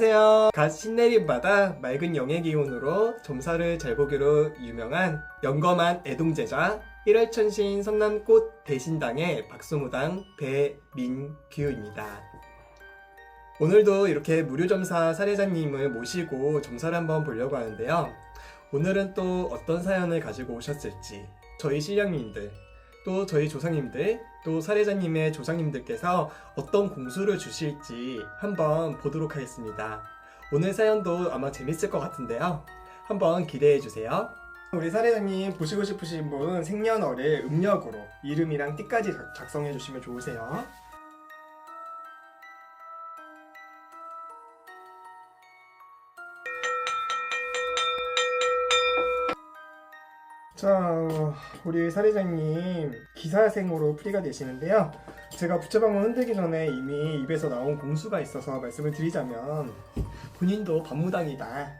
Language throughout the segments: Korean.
안녕하세요. 갓 신내린 바다 맑은 영해 기온으로 점사를 잘 보기로 유명한 영검한 애동제자 1월천신 섬남꽃 대신당의 박소무당 배민규입니다. 오늘도 이렇게 무료점사 사례자님을 모시고 점사를 한번 보려고 하는데요. 오늘은 또 어떤 사연을 가지고 오셨을지, 저희 신령님들, 또 저희 조상님들, 또 사례자님의 조상님들께서 어떤 공수를 주실지 한번 보도록 하겠습니다. 오늘 사연도 아마 재밌을 것 같은데요. 한번 기대해주세요. 우리 사례자님 보시고 싶으신 분 생년월일 음력으로 이름이랑 띠까지 작성해 주시면 좋으세요. 자, 우리 사례자님 기사생으로 풀이가 되시는데요. 제가 부채방문 흔들기 전에 이미 입에서 나온 공수가 있어서 말씀을 드리자면, 본인도 법무당이다,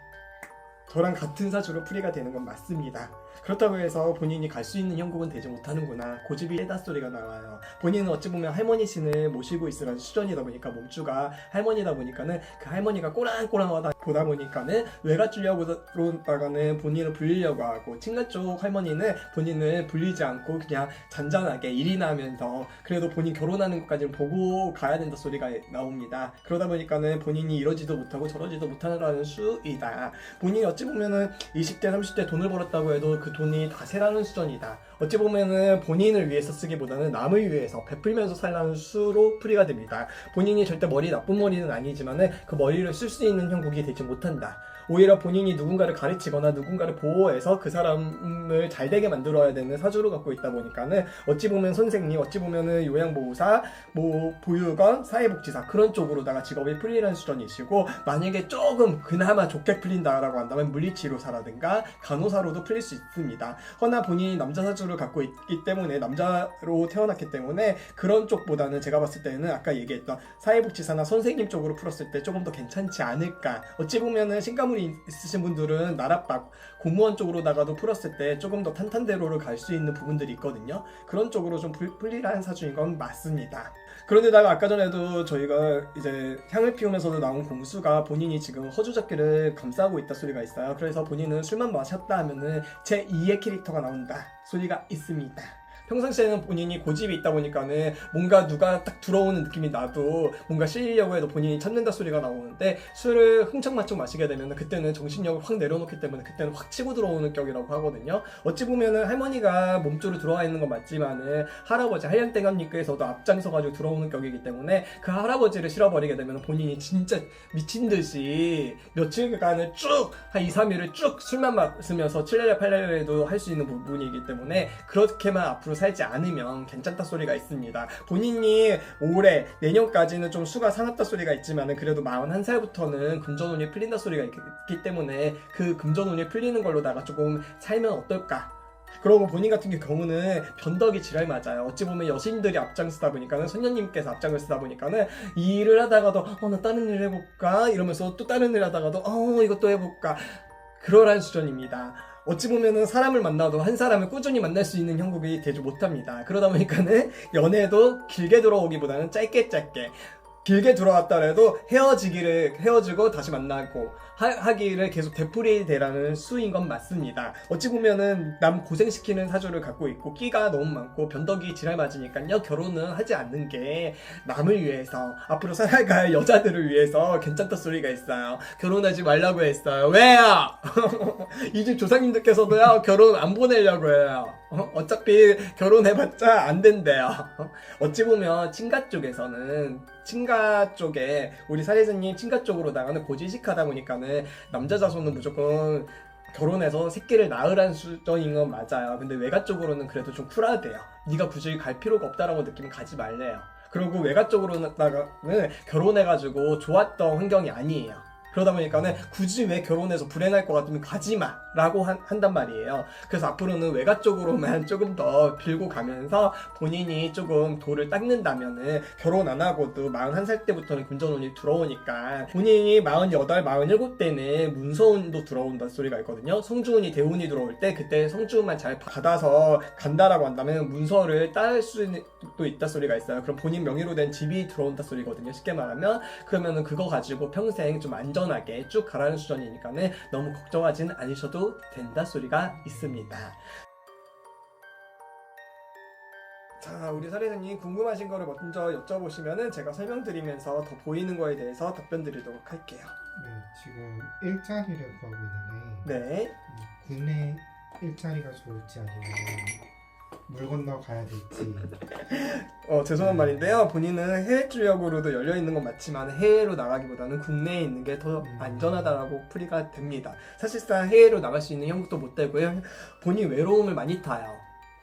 저랑 같은 사주로 풀이가 되는 건 맞습니다. 그렇다고 해서 본인이 갈 수 있는 형국은 되지 못하는구나, 고집이 해다 소리가 나와요. 본인은 어찌 보면 할머니신을 모시고 있으라는 수전이다 보니까, 몸주가 할머니다 보니까는 그 할머니가 꼬랑꼬랑하다 보다 보니까는 외가 주려고다가는 본인을 불리려고 하고, 친가 쪽 할머니는 본인을 불리지 않고 그냥 잔잔하게 일이나 하면서 그래도 본인 결혼하는 것까지는 보고 가야 된다 소리가 나옵니다. 그러다 보니까는 본인이 이러지도 못하고 저러지도 못하는 수이다. 본인이 어찌 보면은 20대 30대 돈을 벌었다고 해도 그 돈이 다세라는 수준이다. 어찌 보면은 본인을 위해서 쓰기보다는 남을 위해서 베풀면서 살라는 수로 풀이가 됩니다. 본인이 절대 나쁜 머리는 아니지만은 그 머리를 쓸 수 있는 형국이 되지 못한다. 오히려 본인이 누군가를 가르치거나 누군가를 보호해서 그 사람을 잘되게 만들어야 되는 사주를 갖고 있다 보니까는 어찌 보면 선생님, 어찌 보면은 요양보호사, 보육원, 사회복지사 그런 쪽으로다가 직업이 풀리는 수준이시고, 만약에 조금 그나마 좋게 풀린다라고 한다면 물리치료사라든가 간호사로도 풀릴 수 있습니다. 허나 본인이 남자 사주를 갖고 있기 때문에, 남자로 태어났기 때문에 그런 쪽보다는 제가 봤을 때는 아까 얘기했던 사회복지사나 선생님 쪽으로 풀었을 때 조금 더 괜찮지 않을까. 어찌 보면은 신가물이 있으신 분들은 나라박 공무원 쪽으로다가도 풀었을 때 조금 더 탄탄대로를 갈 수 있는 부분들이 있거든요. 그런 쪽으로 좀 풀리라는 사주인 건 맞습니다. 그런데다가 아까 전에도 저희가 이제 향을 피우면서도 나온 공수가 본인이 지금 허주잡기를 감싸고 있다 소리가 있어요. 그래서 본인은 술만 마셨다 하면은 제2의 캐릭터가 나온다 소리가 있습니다. 평상시에는 본인이 고집이 있다 보니까는 뭔가 누가 딱 들어오는 느낌이 나도 뭔가 실리려고 해도 본인이 참는다 소리가 나오는데, 술을 흥청망청 마시게 되면 그때는 정신력을 확 내려놓기 때문에 그때는 확 치고 들어오는 격이라고 하거든요. 어찌 보면은 할머니가 몸주로 들어와 있는 건 맞지만은 할아버지 한량땡감님께서도 앞장서가지고 들어오는 격이기 때문에 그 할아버지를 실어버리게 되면 본인이 진짜 미친듯이 며칠간을 쭉 한 2, 3일을 쭉 술만 마시면서 7레레 8레레도 할 수 있는 부분이기 때문에 그렇게만 앞으로 살지 않으면 괜찮다 소리가 있습니다. 본인이 올해 내년까지는 좀 수가 상했다 소리가 있지만 그래도 41살부터는 금전운이 풀린다 소리가 있기 때문에 그 금전운이 풀리는 걸로다가 조금 살면 어떨까. 그러고 본인 같은 경우는 변덕이 지랄 맞아요. 어찌 보면 여신들이 앞장서다 보니까는, 선녀님께서 앞장을 쓰다 보니까는 이 일을 하다가도 나 다른 일 해볼까 이러면서 또 다른 일 하다가도 이것도 해볼까, 그러란 수준입니다. 어찌 보면은 사람을 만나도 한 사람을 꾸준히 만날 수 있는 형국이 되지 못합니다. 그러다 보니까는 연애도 길게 들어오기보다는 짧게 길게 들어왔다 해도 헤어지고 다시 만나고 하기를 계속 되풀이되라는 수인 건 맞습니다. 어찌 보면은 남 고생시키는 사주를 갖고 있고 끼가 너무 많고 변덕이 지랄 맞으니까요, 결혼은 하지 않는 게 남을 위해서, 앞으로 살아갈 여자들을 위해서 괜찮다 소리가 있어요. 결혼하지 말라고 했어요. 왜요? 이 집 조상님들께서도요, 결혼 안 보내려고 해요. 어차피 결혼해봤자 안 된대요. 어찌 보면 친가 쪽에 우리 사례자님 친가 쪽으로다가는 고지식하다 보니까는 남자 자손은 무조건 결혼해서 새끼를 낳으란 수준인 건 맞아요. 근데 외가 쪽으로는 그래도 좀 쿨하대요. 네가 굳이 갈 필요가 없다라고 느끼면 가지 말래요. 그리고 외가 쪽으로는 결혼해가지고 좋았던 환경이 아니에요. 그러다 보니까는 굳이 왜 결혼해서 불행할 것 같으면 가지마 라고 한단 말이에요. 그래서 앞으로는 외가 쪽으로만 조금 더 빌고 가면서 본인이 조금 도를 닦는다면은 결혼 안 하고도 41살 때부터는 금전운이 들어오니까 본인이 48, 47 때는 문서운도 들어온다 소리가 있거든요. 성주운이 대운이 들어올 때 그때 성주운만 잘 받아서 간다라고 한다면 문서를 딸 수도 있다 소리가 있어요. 그럼 본인 명의로 된 집이 들어온다 소리거든요. 쉽게 말하면 그러면은 그거 가지고 평생 좀 안전하게 쭉 가라는 수준이니까는 너무 걱정하진 않으셔도 된다 소리가 있습니다. 자, 우리 사례자님 궁금하신 거를 먼저 여쭤보시면은 제가 설명드리면서 더 보이는 거에 대해서 답변 드리도록 할게요. 네, 지금 일자리를 구하고 있는데 네. 국내 일자리가 좋을지 아니면 물 건너 가야 될지. 죄송한 말인데요. 본인은 해외 주역으로도 열려 있는 건 맞지만 해외로 나가기보다는 국내에 있는 게 더 안전하다라고 풀이가 됩니다. 사실상 해외로 나갈 수 있는 형국도 못 되고요. 본인 외로움을 많이 타요.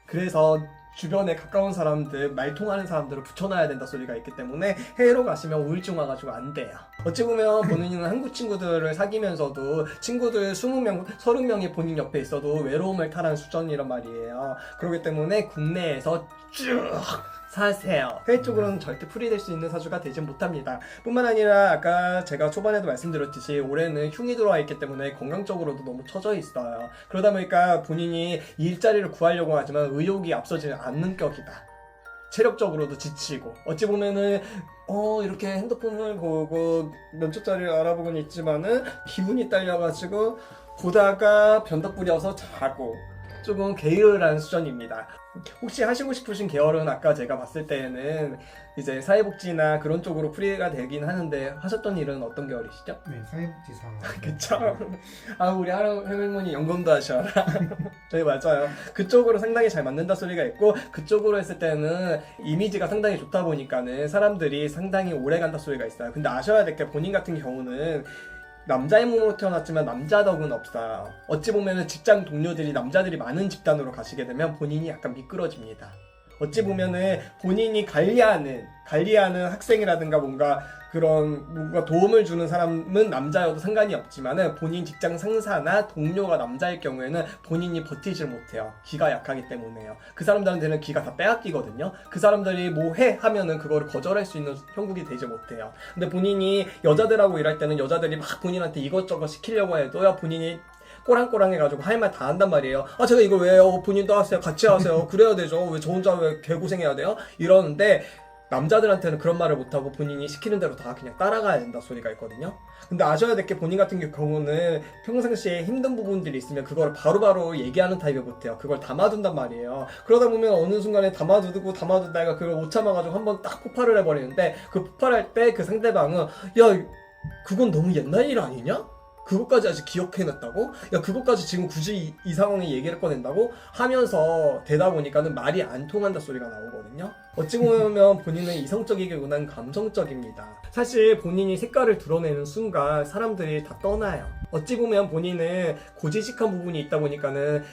그래서 주변에 가까운 사람들, 말 통하는 사람들을 붙여놔야 된다 소리가 있기 때문에 해외로 가시면 우울증 와가지고 안 돼요. 어찌 보면 본인은 한국 친구들을 사귀면서도 친구들 20명, 30명이 본인 옆에 있어도 외로움을 타라는 수준이란 말이에요. 그렇기 때문에 국내에서 쭉 사세요. 해외 쪽으로는 절대 풀이될 수 있는 사주가 되지 못합니다. 뿐만 아니라 아까 제가 초반에도 말씀드렸듯이 올해는 흉이 들어와 있기 때문에 건강적으로도 너무 처져 있어요. 그러다 보니까 본인이 일자리를 구하려고 하지만 의욕이 앞서지 않는 격이다. 체력적으로도 지치고 어찌 보면은 이렇게 핸드폰을 보고 면접자리를 알아보곤 있지만은 기분이 딸려가지고 보다가 변덕 부려서 자고 조금 게으르한 수준입니다. 혹시 하시고 싶으신 계열은 아까 제가 봤을 때는 이제 사회복지나 그런 쪽으로 풀이가 되긴 하는데 하셨던 일은 어떤 계열이시죠? 네, 사회복지사. 그쵸? 우리 할머니 연금도 하셔라. 네, 맞아요. 그쪽으로 상당히 잘 맞는다 소리가 있고 그쪽으로 했을 때는 이미지가 상당히 좋다 보니까는 사람들이 상당히 오래 간다 소리가 있어요. 근데 아셔야 될 게 본인 같은 경우는 남자의 몸으로 태어났지만 남자 덕은 없어요. 어찌 보면은 직장 동료들이 남자들이 많은 집단으로 가시게 되면 본인이 약간 미끄러집니다. 어찌 보면은 본인이 관리하는 학생이라든가 뭔가 도움을 주는 사람은 남자여도 상관이 없지만은 본인 직장 상사나 동료가 남자일 경우에는 본인이 버티질 못해요. 기가 약하기 때문에요. 그 사람들한테는 기가 다 빼앗기거든요. 그 사람들이 뭐 해 하면은 그거를 거절할 수 있는 형국이 되지 못해요. 근데 본인이 여자들하고 일할 때는 여자들이 막 본인한테 이것저것 시키려고 해도요, 본인이 꼬랑꼬랑 해가지고 할 말 다 한단 말이에요. 제가 이거 왜 해요? 본인도 하세요. 같이 하세요. 그래야 되죠. 왜 저 혼자 왜 개고생해야 돼요? 이러는데 남자들한테는 그런 말을 못하고 본인이 시키는 대로 다 그냥 따라가야 된다 소리가 있거든요. 근데 아셔야 될 게 본인 같은 경우는 평상시에 힘든 부분들이 있으면 그걸 바로바로 얘기하는 타입을 못해요. 그걸 담아둔단 말이에요. 그러다 보면 어느 순간에 담아두다가 그걸 못 참아가지고 한번 딱 폭발을 해버리는데 그 폭발할 때 그 상대방은 야 그건 너무 옛날 일 아니냐? 그것까지 아직 기억해냈다고? 야 그것까지 지금 굳이 이 상황에 얘기를 꺼낸다고? 하면서 되다 보니까는 말이 안 통한다 소리가 나오거든요. 어찌 보면 본인은 이성적이기보다는 감성적입니다. 사실 본인이 색깔을 드러내는 순간 사람들이 다 떠나요. 어찌 보면 본인은 고지식한 부분이 있다 보니까는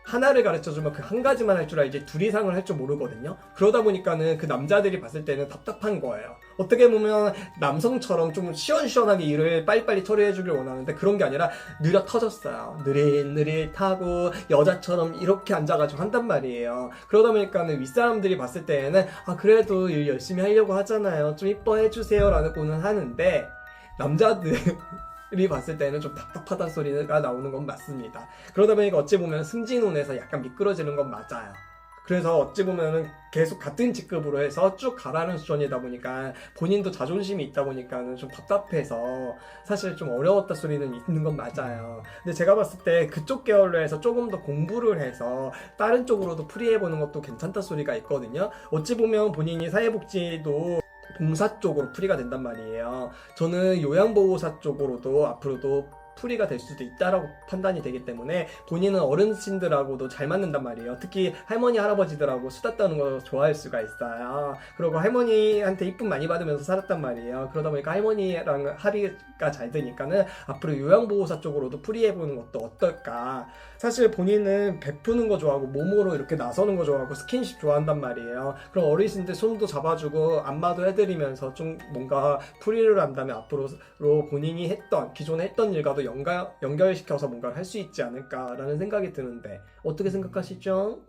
하나를 가르쳐주면 그 한 가지만 할 줄 알지 둘 이상을 할 줄 모르거든요. 그러다 보니까는 그 남자들이 봤을 때는 답답한 거예요. 어떻게 보면 남성처럼 좀 시원시원하게 일을 빨리빨리 처리해주길 원하는데 그런 게 아니라 느려 터졌어요. 느릿느릿하고 여자처럼 이렇게 앉아가지고 한단 말이에요. 그러다 보니까는 윗사람들이 봤을 때는 그래도 일 열심히 하려고 하잖아요. 좀 이뻐해주세요 라고는 하는데 남자들이 봤을 때는 좀 답답하다는 소리가 나오는 건 맞습니다. 그러다 보니까 어찌 보면 승진운에서 약간 미끄러지는 건 맞아요. 그래서 어찌 보면은 계속 같은 직급으로 해서 쭉 가라는 수준이다 보니까 본인도 자존심이 있다 보니까는 좀 답답해서 사실 좀 어려웠다 소리는 있는 건 맞아요. 근데 제가 봤을 때 그쪽 계열로 해서 조금 더 공부를 해서 다른 쪽으로도 풀이해보는 것도 괜찮다 소리가 있거든요. 어찌 보면 본인이 사회복지도 봉사 쪽으로 풀이가 된단 말이에요. 저는 요양보호사 쪽으로도 앞으로도 풀이가 될 수도 있다라고 판단이 되기 때문에 본인은 어르신들하고도 잘 맞는단 말이에요. 특히 할머니 할아버지들하고 수다 떠는 거 좋아할 수가 있어요. 그리고 할머니한테 이쁨 많이 받으면서 살았단 말이에요. 그러다 보니까 할머니랑 합의가 잘 되니까는 앞으로 요양보호사 쪽으로도 풀이해보는 것도 어떨까. 사실 본인은 베푸는 거 좋아하고 몸으로 이렇게 나서는 거 좋아하고 스킨십 좋아한단 말이에요. 그럼 어르신들 손도 잡아주고 안마도 해드리면서 좀 뭔가 풀이를 한다면 앞으로 본인이 기존에 했던 일과도 연결시켜서 뭔가를 할 수 있지 않을까라는 생각이 드는데 어떻게 생각하시죠?